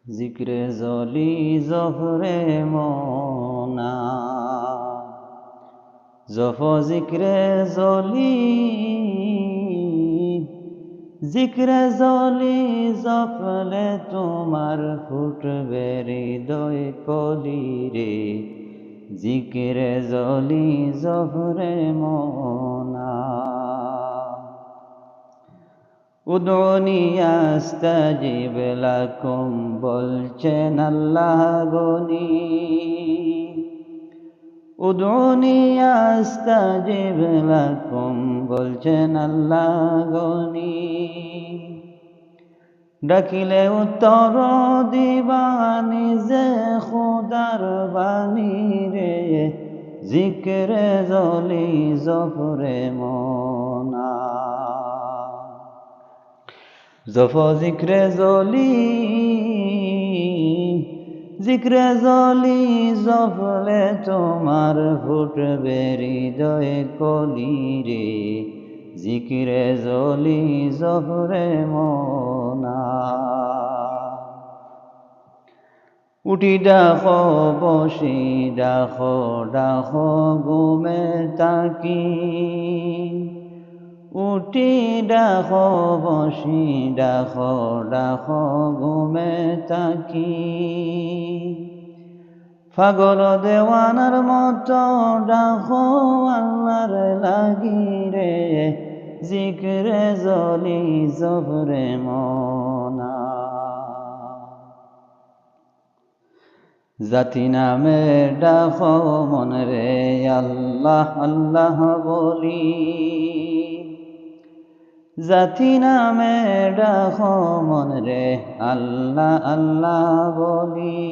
জিক্রে জলি জফরে মোনা জফ জিক্রে জলি জিক্রে জলি জফলে তোমার ফুটবে হৃদয় কলি রে জিক্রে জলি জফরে মোনা উদুনি আস্তাজিব লাকুম বলছেন আল্লাহ গনি উদুনি আস্তাজিব লাকুম বলছেন আল্লাহ গনি ডাকিলে উত্তর দিবানি যে খুদার বাণী রে জিক্রে জলি জফরে মোনা জফ জিক্রে জলি জিক্রে জলি জফলে তোমার ফুটবে হৃদয় কলি রে জিক্রে জলি জফরে মোনা উঠি ডাকো বসি ডাকো ডাকো ঘুমে তাকি উঠি ডাকো বসি ডাকো ডাকো ঘুমে তাকি পাগল দেওয়ানার মতো ডাকো আল্লাহর লাগি রে জিক্রে জলি জফরে মোনা জাতি নামে ডাকো মন রে আল্লাহ আল্লাহ বলি জাতি নামে ডাকো মন রে আল্লাহ আল্লাহ বলি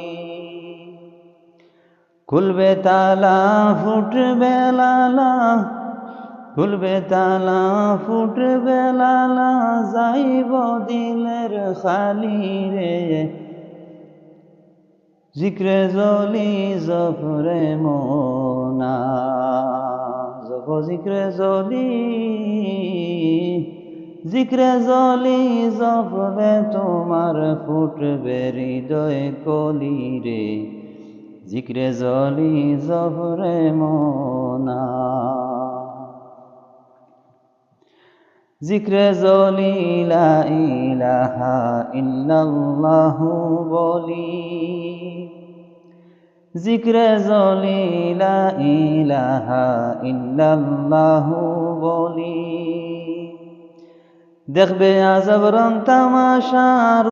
খুলবে তালা ফুটবে লালা খুলবে তালা ফুটবে লালা যাইব দিলের খালি রে জিক্রে জলি জফরে মোনা জফ জিক্রে জলি জিক্রে জলি জফলে তোমার ফুটবে হৃদয় কলি রে জিক্রে জলি জফরে মোনা জিক্রে জলি লা ইলাহা ইল্লাল্লাহু বলি জিক্রে জলি লা ইলাহা ইল্লাল্লাহু বলি দেখবে আজব রং তামাশার